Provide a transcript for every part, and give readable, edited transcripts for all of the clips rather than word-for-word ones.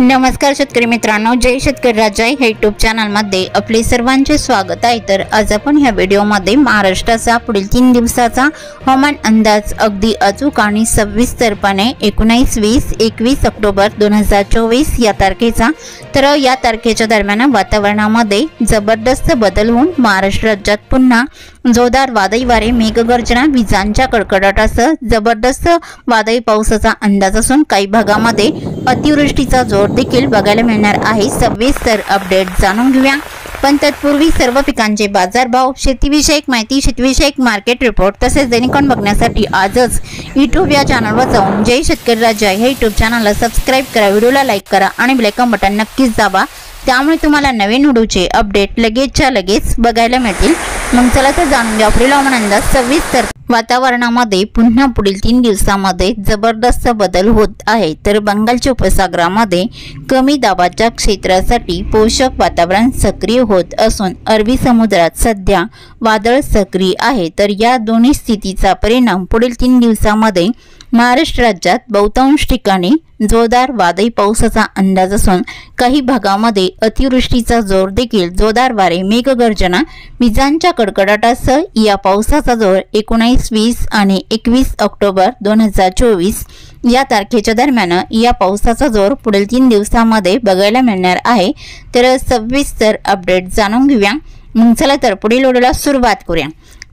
नमस्कार शेतकरी मित्रांनो, जय शेतकरी राजा या यूट्यूब चॅनलमध्ये आपले सर्वांचे स्वागत आहे। तर आज आपण ह्या व्हिडिओमध्ये महाराष्ट्राचा पुढील 3 दिवसाचा हवामान अंदाज अगदी अचूक आणि सविस्तरपणे 19, 20, 21 ऑक्टोबर 2024 या तारखेचा। तर या तारखेच्या दरम्यान वातावरणामध्ये जबरदस्त बदल होऊन महाराष्ट्र राज्यात पुन्हा जोरदार वादळी वारे, मेघगर्जना, विजांच्या कडकडाटासह जबरदस्त वादळी पावसाचा अंदाज असून काही भागामध्ये अतिवृष्टीचा जोर देखील बघायला मिळणार आहे। सविस्तर अपडेट जाणून घेऊया, पण तत्पूर्वी सर्व पिकांचे बाजारभाव, शेतीविषयक माहिती, शेतीविषयक मार्केट रिपोर्ट तसेच दैनिकन बघण्यासाठी आजच यूट्यूब या चॅनलवर जाऊन जय शेतकरी राजा या यूट्यूब चॅनलला सबस्क्राइब करा, व्हिडिओला लाईक करा आणि बेल आयकॉन बटन नक्कीच दाबा, त्यामुळे तुम्हाला नवीन व्हिडिओचे अपडेट लगेचच्या लगेच बघायला मिळतील। मग चला तर जाणून घ्या पुढील हवामान अंदाज सविस्तर। वातावरणामध्ये पुन्हा पुढील 3 दिवसांमध्ये जबरदस्त बदल होत आहे। तर बंगालच्या उपसागरामध्ये कमी दाबाच्या क्षेत्रासाठी पोषक वातावरण सक्रिय होत असून अरबी समुद्रात सध्या वादळ सक्रिय आहे। तर या दोन्ही स्थितीचा परिणाम पुढील 3 दिवसांमध्ये महाराष्ट्र राज्यात बहुतांश ठिकाणी जोरदार वादळी पावसाचा अंदाज असून काही भागामध्ये अतिवृष्टीचा जोर देखील, जोरदार वारे, मेघगर्जना, विजांच्या कडकडाटासह या पावसाचा जोर 19, 20 आणि 21 ऑक्टोबर 2024 या तारखेच्या दरम्यान या पावसाचा जोर पुढील 3 दिवसांमध्ये बघायला मिळणार आहे। तर सविस्तर अपडेट जाणून घेऊया। मग चला तर पुढील व्हिडिओला सुरुवात करूया।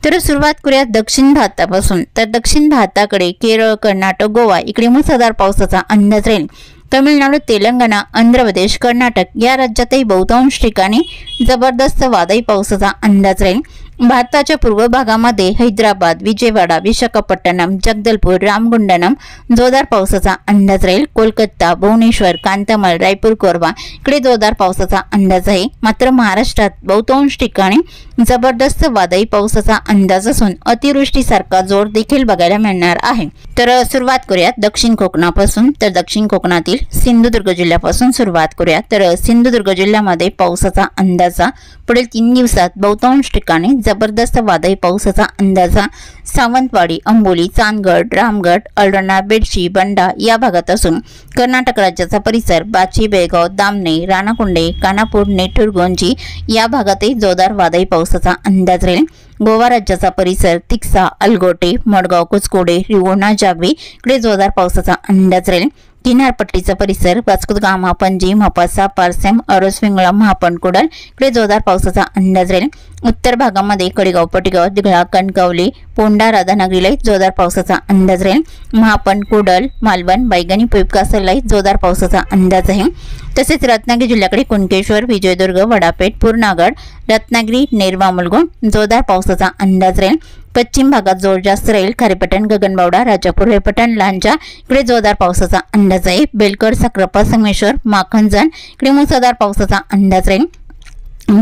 तर सुरुवात करूया दक्षिण भारतापासून। तर दक्षिण भारताकडे केरळ, कर्नाटक, गोवा इकडे मुसळधार पावसाचा अंदाज राहील। तमिळनाडू, तेलंगणा, आंध्र प्रदेश, कर्नाटक या राज्यातही बहुतांश ठिकाणी जबरदस्त वादळी पावसाचा अंदाज राहील। भारताच्या पूर्व भागामध्ये हैदराबाद, विजयवाडा, विशाखापट्टणम, जगदलपूर, रामगुंडम जोरदार पावसाचा अंदाज राहील। कोलकाता, भुवनेश्वर, कांतामल, रायपूर, कोरबा इकडे जोरदार पावसाचा अंदाज आहे। मात्र महाराष्ट्रात बहुतांश ठिकाणी जबरदस्त वादळी पावसाचा अंदाज असून अतिवृष्टीसारखा जोर देखील बघायला मिळणार आहे। तर सुरुवात करूया दक्षिण कोकणापासून। तर दक्षिण कोकणातील सिंधुदुर्ग जिल्ह्यापासून सुरुवात करूया। तर सिंधुदुर्ग जिल्ह्यामध्ये पावसाचा अंदाजा पुढील 3 दिवसात बहुतांश ठिकाणी जबरदस्त वादळी पावसाचा अंदाजा सावंतवाडी, अंबोली, चांदगड, रामगड, अळरणा, बेडशी, बंडा या भागात असून कर्नाटक राज्याचा परिसर बाची, बेळगाव, दामणे, राणाकुंडे, कानापूर, नेटूर, गोंजी या भागातही जोरदार वादळी पावसाचा अंदाज राहील। गोवा राज्याचा परिसर तिक्सा, अलगोटे, मडगाव, कुचकोडे, रिवोणा, जागवी इकडे जोरदार पावसाचा अंदाज राहील। किनारपट्टीचा परिसर वास्को द गामा, पणजी, म्हपासा, पारसेम, अरोसविंगळा, महापणकुडल इकडे जोरदार पावसाचा अंदाज राहील। उत्तर भागामध्ये कडेगाव, पटेगाव, दिघळा, कणकवली, पोंडा, राधानगरीला जोरदार पावसाचा अंदाज राहील। महापणकुडल, मालवण, बैगणी, पुपकासरला जोरदार पावसाचा अंदाज आहे। तसेच रत्नागिरी जिल्ह्याकडे कुणकेश्वर, विजयदुर्ग, वडापेठ, पूर्णागड, रत्नागिरी, नेरवा, मुलगुण जोरदार पावसाचा अंदाज राहील। पश्चिम भागात जोर जास्त राहील। खारेपटण, गगनबावडा, राजापूर, रेपटण, लांजा इकडे जोरदार पावसाचा अंदाज आहे। बेलकर, साक्रापा, संगमेश्वर, माखनजण इकडे मुसळधार पावसाचा अंदाज राहील।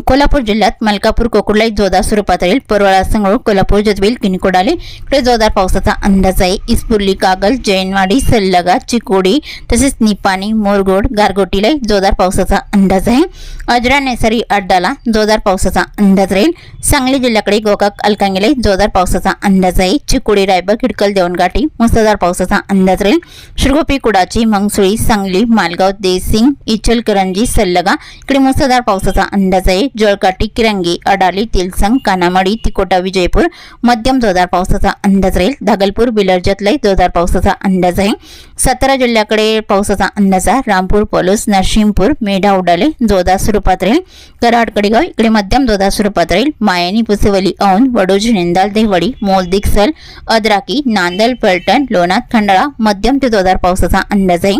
कोल्हापूर जिल्ह्यात मलकापूर, कोकुर्ला जोरदार स्वरूपात राहील। परवळा, संगरूळ, कोल्हापूर, जजबील, किनकोडाले इकडे जोरदार पावसाचा अंदाज आहे। इस्पुर्ली, कागल, जैनवाडी, सल्लगा, चिकोडी तसेच निपाणी, मोरगोड, गारगोटीला जोरदार पावसाचा अंदाज आहे। अजरा, नेसरी, अड्डाला जोरदार पावसाचा अंदाज राहील। सांगली जिल्ह्याकडे गोकाक, अलकांगीला जोरदार पावसाचा अंदाज आहे। चिकोडी, रायबा, खिडकल, देवणगाठी मुसळधार पावसाचा अंदाज राहील। शिरगोपी, कुडाची, मंगसुळी, सांगली, मालगाव, देसिंग, इचलकरंजी, सल्लगा इकडे मुसळधार पावसाचा अंदाज आहे। जळकाटी, किरंगी, अडाली, तिलसंग, कानामाडी, तिकोटा, विजयपूर मध्यम जोरदार पावसाचा अंदाज राहील। धागलपूर, बिलर्जतला जोरदार पावसाचा अंदाज आहे। सातारा जिल्ह्याकडे पावसाचा अंदाज आहे। रामपूर, पलूस, नरसिंहपूर, मेढा, उडाले जोरदार स्वरूपात राहील। कराड, कडेगाव इकडे मध्यम जोरदार स्वरूपात राहील। मायनी, पुसेवली, औंध, वडोजी, निंदाल, देवडी, मोल, दिक्सल, अद्राकी, नांदल, पलटण, लोणात, खंडाळा मध्यम ते जोरदार पावसाचा अंदाज आहे।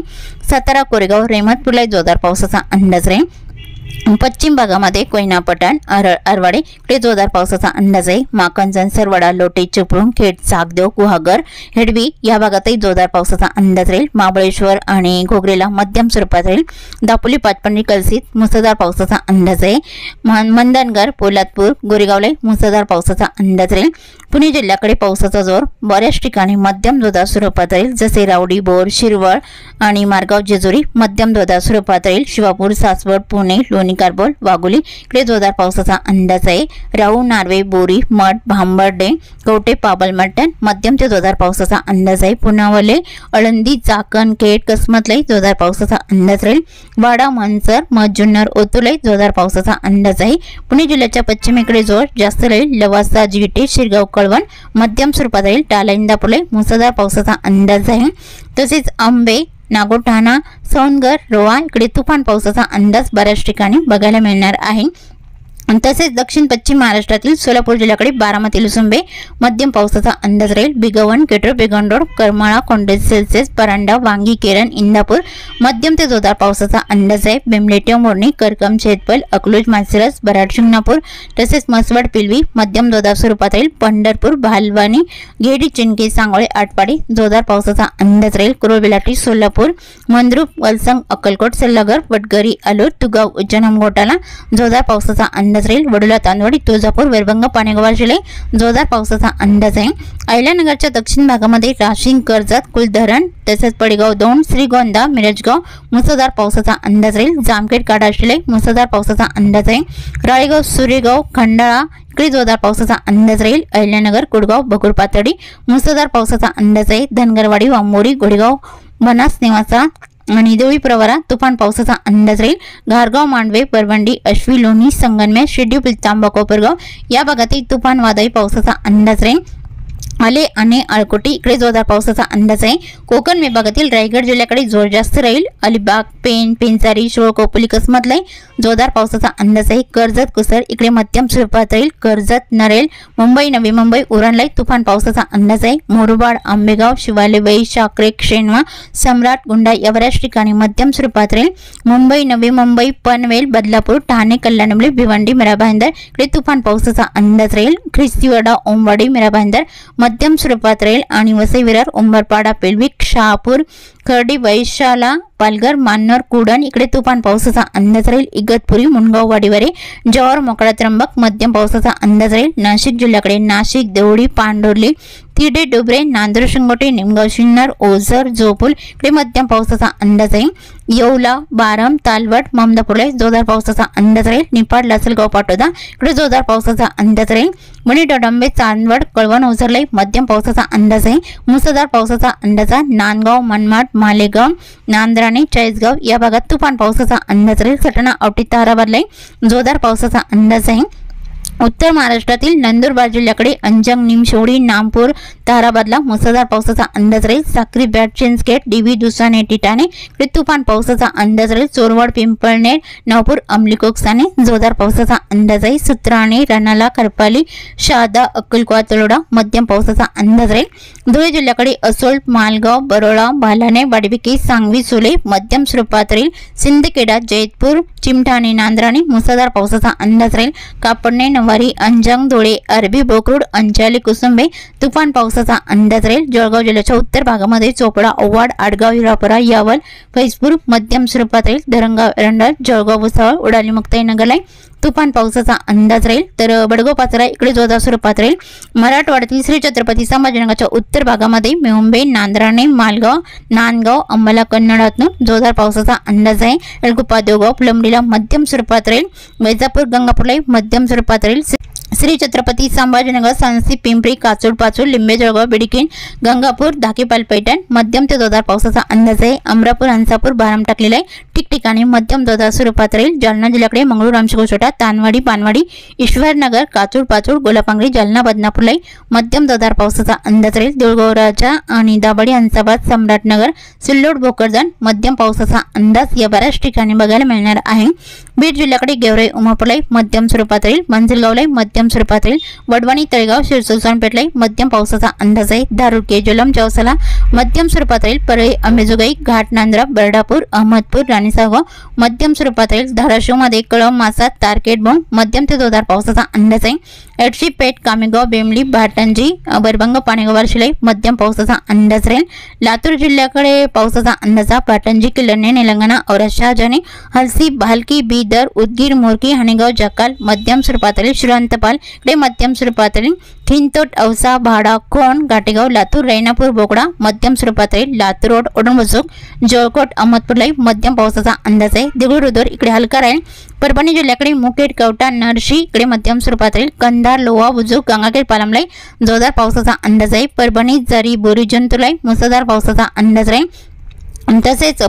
सातारा, कोरेगाव, रेहमतपूरला जोरदार पावसाचा अंदाज राहील। पश्चिम भागामध्ये कोयना, पठाण, अरवाडे इकडे जोरदार पावसाचा अंदाज आहे। माखनजण, सरवडा, लोटे, चिपळूण, खेड, सागदेव, गुहागर, हेडवी या भागातही जोरदार पावसाचा अंदाज राहील। महाबळेश्वर आणि घोगरेला मध्यम स्वरूपात राहील। दापोली, पाचपंडी, कलसीत मुसळधार पावसाचा अंदाज आहे। मंदनगर, पोलादपूर, गोरेगावला मुसळधार पावसाचा अंदाज राहील। पुणे जिल्ह्याकडे पावसाचा जोर बऱ्याच ठिकाणी मध्यम जोरदार स्वरूपात राहील, जसे रावडी, बोर, शिरवळ आणि मारगाव, जेजुरी मध्यम जोरदार स्वरूपात राहील। शिवापूर, सासवड, पुणे, लोणी लोणी कारबोल वाघोली इकडे जोरदार पावसाचा अंदाज आहे। राऊ नार्वे बोरी मठ भांबर्डे कवठे पाबलमटण मध्यम ते जोरदार पावसाचा अंदाज आहे। पुनावले अळंदी चाकण केट कसमतलाई जोरदार पावसाचा अंदाज राहील। वाडा मनसर मजुन्नर ओतुलाई जोरदार पावसाचा अंदाज आहे। पुणे जिल्ह्याच्या पश्चिमेकडे जोर जास्त राहील। लवासा जिटे शिरगाव कळवण मध्यम स्वरूपात राहील। टाला इंदापूरला मुसळधार पावसाचा अंदाज आहे। तसेच आंबे नागोठाणा सोनगर रोहा इकडे तुफान पावसाचा अंदाज बऱ्याच ठिकाणी बघायला मिळणार आहे। तसेच दक्षिण पश्चिम महाराष्ट्रातील सोलापूर जिल्ह्याकडे बारामती लुसुंबे मध्यम पावसाचा अंदाज राहील। बिगवन केटर बेगन रोड करमाळा कोंडेज सेल्सियस परांडा वांगी केरन इंदापूर मध्यम ते जोरदार पावसाचा अंदाज आहे। बेमलेटिया मोरणी करकम चेतपल अकलूज माळशिरस बराड शिंगणापूर तसेच मसवड पिलवी मध्यम जोरदार स्वरूपात राहील। पंढरपूर भालवानी गेडी चिंकी सांगोळे आटपाडी जोरदार पावसाचा अंदाज राहील। कुरोबेलाटी सोलापूर मंद्रुप वलसंग अक्कलकोट सल्लागर वडगरी आलोर तुगाव उज्जैन घोटाला जोरदार पावसाचा अंदाज राहील। वडोला तांदवाडी तुळजापूर वेरबंग पाणेगाव जिल्हे जोरदार पावसाचा अंदाज आहे। अहिल्यानगरच्या दक्षिण भागामध्ये राशीन कर्जत कुलधरण तसेच पडेगाव दोन श्रीगोंदा मिरजगाव मुसळधार पावसाचा अंदाज राहील। जामखेड काढा जिल्हे मुसळधार पावसाचा अंदाज आहे। राळेगाव सूर्यगाव खंडाळा इकडे जोरदार पावसाचा अंदाज राहील। अहिल्यानगर कुडगाव बकुळ पातळी मुसळधार पावसाचा अंदाज आहे। धनगरवाडी वांबोरी घोडेगाव बनास निवासा आणि देवळी प्रवरा तुफान पावसाचा अंदाज राहील। घारगाव मांडवे परवंडी अश्वी लोणी संगनमे शिड्डी तांबा कोपरगाव या भागातील तुफान वादळी पावसाचा अंदाज राहील। आले आणि आळकोटी इकडे जोरदार पावसाचा अंदाज आहे। कोकण विभागातील रायगड जिल्ह्याकडे जोर जास्त राहील। अलिबाग पेन पेंचारी शिरोळ कोपली कसमतलाई जोरदार पावसाचा अंदाज आहे। कर्जत कुसर इकडे मध्यम स्वरूपात राहील। कर्जत नरेल मुंबई नवी मुंबई उरणलाई तुफान पावसाचा अंदाज आहे। मोरुबाड आंबेगाव शिवाले वई शाकरे शेनवा सम्राट गुंडा या बऱ्याच ठिकाणी मध्यम स्वरूपात राहील। मुंबई नवी मुंबई पनवेल बदलापूर ठाणे कल्याणबली भिवंडी मीरा भाईंदर इकडे तुफान पावसाचा अंदाज राहील। ख्रिस्तीवाडा ओमवाडी मीरा भाईंदर मध्यम स्वरूपात राहील। आणि वसई विरार उंबरपाडा पेलविक शहापूर खर्डी वैशाला पालघर मान्नर कुडण इकडे तुफान पावसाचा अंदाज राहील। इगतपुरी मुनगाव वाडीवारे जव्हार मोकळा त्र्यंबक मध्यम पावसाचा अंदाज राहील। नाशिक जिल्ह्याकडे नाशिक देवळी पांडोर्ली तिडे डुबरे नांदूर शिंगोटे निमगाव शिन्नर ओझर जोपूल इकडे मध्यम पावसाचा अंदाज आहे। येवला बारम तालवड ममदापूरला जोरदार पावसाचा अंदाज राहील। निपाड लासलगाव पाटोदा इकडे जोरदार पावसाचा अंदाज राहील। मणी डोडंबे चांदवड कळवण ओझरलाई मध्यम पावसाचा अंदाज आहे। मुसळधार पावसाचा अंदाज नांदगाव मनमाड मालेगाव नांद्राणे चाळीसगाव या भागात तुफान पावसाचा अंदाज राहील। सटाणा औटी ताराबादलाई जोरदार पावसाचा अंदाज आहे। उत्तर महाराष्ट्रातील नंदुरबार जिल्ह्याकडे अंजंग निमशोडी नामपूर ताराबादला मुसळधार पावसाचा अंदाज राहील। साक्री बॅट चिंचखेड डीवी दुसाने टिटाणे इकडे तुफान पावसाचा अंदाज राहील। चोरवाड पिंपळनेर नवपूर अमलीकोकसाने जोरदार पावसाचा अंदाज आहे। सुत्राणे रणाला खरपाली शहादा अक्कलकोवा तळोडा मध्यम पावसाचा अंदाज राहील। धुळे जिल्ह्याकडे असोल मालगाव बरोळा भालाणे वाडविके सांगवी सोले मध्यम स्वरूपात राहील। सिंदखेडा जैतपूर चिमठाणे नांद्राणे मुसळधार पावसाचा अंदाज राहील। कापडणे नवारी अंजंग धुळे अरबी बोकरूड अंचाली कुसुंबे तुफान पावसाचा अंदाज राहील। जळगाव जिल्ह्याच्या उत्तर भागामध्ये चोपडा ओवाड आडगाव हिरापुरा यावल फैजपूर मध्यम स्वरूपात राहील। धरणगाव एरंडा जळगाव भुसावळ उडाली मुक्ताईनगरला तुफान पावसाचा अंदाज राहील। तर बडगाव पाचरा इकडे जोरदार स्वरूपात राहील। मराठवाड्यातील श्री छत्रपती संभाजीनगरच्या उत्तर भागामध्ये मुंबई नांद्राणे मालगाव नांदगाव अंबाला कन्नडातून जोरदार पावसाचा अंदाज आहे। एलगुप्पा देवगाव फुलंबरीला मध्यम स्वरूपात राहील। वैजापूर गंगापूरला मध्यम स्वरूपात राहील। श्री छत्रपती संभाजीनगर सांसी पिंपरी काचोड पाचोड लिंबे जळगाव बिडकीन गंगापूर धाकेपाल पैठण मध्यम ते जोरदार पावसाचा अंदाज आहे। अमरापूर हंसापूर बाराम टाकलेला आहे ठिकठिकाणी मध्यम जोरदार स्वरूपात राहील। जालना जिल्ह्याकडे मंगळूर रामशिकोछोटा तानवाडी पानवाडी ईश्वरनगर काचोड पाचोड गोलापांगरी जालना बदनापूरला मध्यम जोरदार पावसाचा अंदाज राहील। देऊळगाव राजा आणि दाभाडी हंसाबाद सम्राटनगर सिल्लोड भोकरदन मध्यम पावसाचा अंदाज या बऱ्याच ठिकाणी बघायला मिळणार आहे। बीड जिल्ह्याकडे गेवराई उमापूरला मध्यम स्वरूपात राहील। मंजिलगावला मध्यम स्वरूपात राहील। वडवाणी तळेगाव शिरसोलपेठला मध्यम पावसाचा अंदाज आहे। दारुके जलम चौसाला मध्यम स्वरूपात राहील। परळी अंबेजोगाई घाट नांद्रा बर्डापूर अहमदपूर राणीसागाव मध्यम स्वरूपात राहील। धाराशिव मध्ये कळम मासा तारकेट बोंड मध्यम ते जोरदार पावसाचा अंदाज आहे। एडशी पेठ कामेगाव बेमली भाटंजी बरबंग पाणेगाव शिलाई मध्यम पावसाचा अंदाज राहील। लातूर जिल्ह्याकडे पावसाचा अंदाज भाटंजी किल्लणे निलंगणा औरत शहाजाने हलसी भालकी बीदर उदगीर मोरकी हणेगाव जकाल मध्यम स्वरूपात राहील। श्रीरंतपाल इकडे मध्यम स्वरूपात राहील। खिंतोट औसा भाडा कोण घाटेगाव लातूर रैनापूर बोकडा मध्यम स्वरूपात राहील। लातूर रोड ओढणबुजुक जळकोट अहमदपूरला मध्यम पावसाचा अंदाज आहे। देगलूर रुद्र इकडे हलका राहील। परभणी जिल्ह्याकडे मुखेड, कवठा, नरशी इकडे मध्यम स्वरूपात राहील. कंधार, लोहा, बुजुर्ग, गंगाखेड, पालमलाई जोरदार पावसाचा अंदाज आहे. परभणी, जरी, बोरी, जंतुलाई मुसळधार पावसाचा अंदाज राहील. तसेच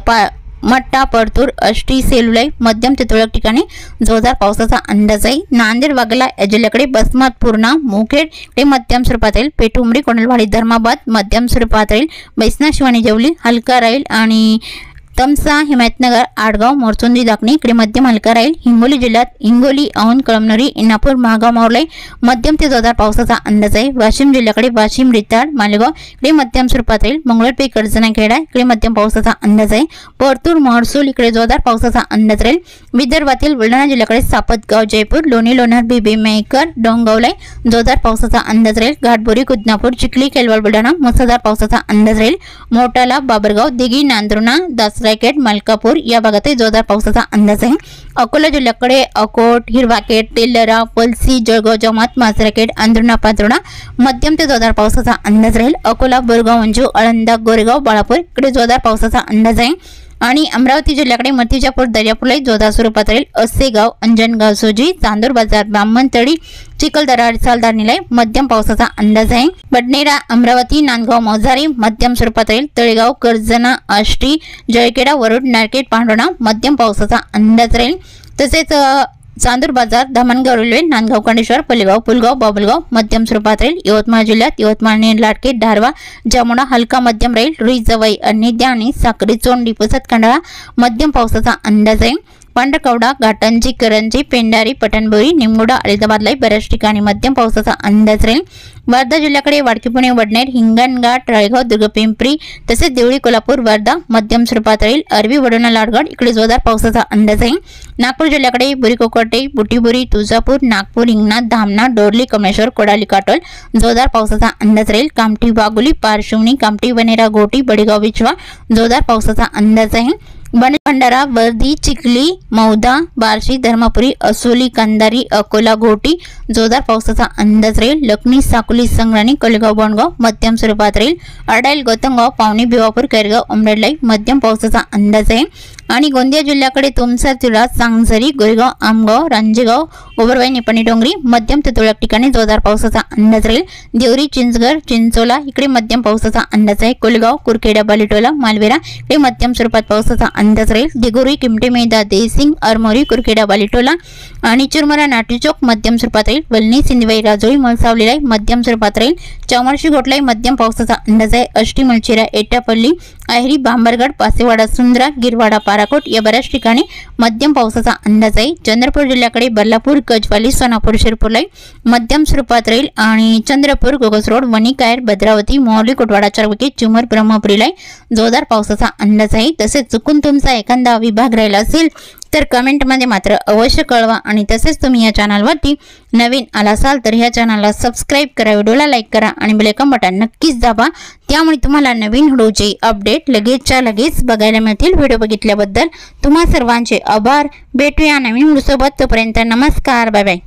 मट्टा, परतूर, अष्टी, सेलुलाई मध्यम ते तुरळक ठिकाणी जोरदार पावसाचा अंदाज आहे. नांदेड, वाघला या जिल्ह्याकडे बसमत, पूर्णा, मुखेड इकडे मध्यम स्वरूपात राहील. पेठुंबरी, कोंडलवाडी, धर्माबाद मध्यम स्वरूपात राहील. बैसना, शिवानी, जेवली हलका राहील. आणि तमसा, हिमायतनगर, आडगाव, मोरचोंदी, दाखणी इकडे मध्यम हलका राहील. हिंगोली जिल्ह्यात हिंगोली, औंध, कळमनुरी, इंदापूर, महागाव, मावलाई मध्यम ते जोरदार पावसाचा अंदाज आहे. वाशिम जिल्ह्याकडे वाशिम, रिताड, मालेगाव इकडे मध्यम स्वरूपात राहील. मंगळवेढ, कर्जनाखेडा इकडे मध्यम पावसाचा अंदाज आहे. परतूर, महसूल इकडे जोरदार पावसाचा अंदाज राहील. विदर्भातील बुलढाणा जिल्ह्याकडे सापतगाव, जयपूर, लोणी, लोणार, बीबी, मेहकर, डोंगवलाई जोरदार पावसाचा अंदाज राहील. घाटबोरी, कुदनापूर, चिखली, केलवाड, बुलढाणा मुसळधार पावसाचा अंदाज राहील. मोटाला, बाबरगाव, दिघी, नांदुर्णा, दासरायखेड, मलकापूर या भागात जोरदार पावसाचा अंदाज आहे. अकोला जिल्ह्याकडे अकोट, हिरवाखेड, तेलरा, पलसी, जळगाव, जमात, माजराखेड, अंदुर्णा, पातोडा मध्यम ते जोरदार पावसाचा अंदाज राहील. अकोला, बोरगाव, अंजू, आळंदा, गोरेगाव, बाळापूर इकडे जोरदार पावसाचा अंदाज आहे. आणि अमरावती जिल्ह्याकडे मतीजापूर, दर्यापूरला जोरदार स्वरूपात राहील. असेगाव, अंजनगाव, सोजी, चांदूर बाजार, ब्राह्मणतळी, चिखलदरा, सालदारनीला मध्यम पावसाचा अंदाज आहे. बडनेरा, अमरावती, नांदगाव, मौजारी मध्यम स्वरूपात राहील. तळेगाव, कर्जना, आष्टी, जळखेडा, वरुड, नारकेड, पांढरणा मध्यम पावसाचा अंदाज राहील. तसेच चांदूर बाजार, धामणगाव रेल्वे, नांदगाव, कांडेश्वर, पल्लेगाव, पुलगाव, बाबुलगाव मध्यम स्वरूपात राहील. यवतमाळ जिल्ह्यात यवतमाळ, लाटके, धारवा, जामुना हलका मध्यम राहील. रुई, जवई, अन्निद्या आणि साक्री, चोंडी, पुसद, खंडाळा मध्यम पावसाचा अंदाज आहे. पांढरकवडा, घाटंजी, करंजी, पेंढारी, पटणबोरी, निमगोडा, अलिदाबादला बऱ्याच ठिकाणी मध्यम पावसाचा अंदाज राहील. वर्धा जिल्ह्याकडे वाडकी, पुणे, वडनेर, हिंगणघाट, राळेगाव, दुर्गपिंपरी तसेच देवळी, कोल्हापूर, वर्धा मध्यम स्वरूपात राहील. अरबी, वडोणा, लाडगड इकडे जोरदार पावसाचा अंदाज आहे. नागपूर जिल्ह्याकडे बुरीकोकटे, बुटीबुरी, तुळजापूर, नागपूर, हिंगणा, धामणा, डोरली, कमलेश्वर, कोडाली, काटोल जोरदार पावसाचा अंदाज राहील. कामठी, वाघोली, पारशिवनी, कामठी, वनेरा, गोटी, बडेगाव, विचवा जोरदार पावसाचा अंदाज आहे. भंडारा, वर्धी, चिखली, मौदा, बार्शी, धर्मापुरी, असोली, कंधारी, अकोला, घोटी जोरदार पावसाचा अंदाज राहील. लखनी, साकोली, संग्राणी, कोलेगाव, बोंडगाव मध्यम स्वरूपात राहील. अडाईल, गौतमगाव, पावणी, भिवापूर, कैरगाव, उमरेडलाई मध्यम पावसाचा अंदाज आहे. आणि गोंदिया जिल्ह्याकडे तुमसा, तिळा, सांगझरी, गोरेगाव, आमगाव, रांजेगाव, ओबरवाई, निपाणी, डोंगरी मध्यम ते तुरळक ठिकाणी जोरदार पावसाचा अंदाज राहील. देवरी, चिंचगड, चिंचोला इकडे मध्यम पावसाचा अंदाज आहे. कोलेगाव, कुरखेडा, बालिटोला, मालवेरा इकडे मध्यम स्वरूपात पावसाचा अंदाज राहील. दिगोरी, किमटे, मेदा, देसिंग, अरमोरी, कुरखेडा, बालिटोला आणि चिरमरा, नाटीचौक मध्यम स्वरूपात राहील. वलनी, सिंधवाई, राजोळी, मलसावलीलाई मध्यम स्वरूपात राहील. चामर्शी, घोटलाई मध्यम पावसाचा अंदाज आहे. अष्टी, मलचिरा, एटापल्ली, आहिरी, बांबरगड, पासेवाडा, सुंदरा, गिरवाडा, पाराकोट या बऱ्याच ठिकाणी मध्यम पावसाचा अंदाज आहे. चंद्रपूर जिल्ह्याकडे बल्लापूर, गजवाली, सोनापूर, शिरपूरलाई मध्यम स्वरूपात राहील. आणि चंद्रपूर, गोगस रोड, वणीकायर, भद्रावती, मोहली, कोटवाडा, चारवकी, चिमूर, ब्रह्मपुरीलाई जोरदार पावसाचा अंदाज आहे. तसेच चुकून तुमचा एखादा विभाग राहिला असेल तर कमेंटमध्ये मात्र अवश्य कळवा. आणि तसेच तुम्ही या चॅनलवरती नवीन आला असाल तर ह्या चॅनलला सबस्क्राईब करा, व्हिडिओला लाईक करा आणि बेल आयकॉन बटन नक्कीच दाबा. त्यामुळे तुम्हाला नवीन व्हिडिओचे अपडेट लगेचच्या लगेच बघायला मिळतील. व्हिडिओ बघितल्याबद्दल तुम्हा सर्वांचे आभार. भेटूया नवीन व्हिडिओसोबत. तोपर्यंत नमस्कार, बाय बाय.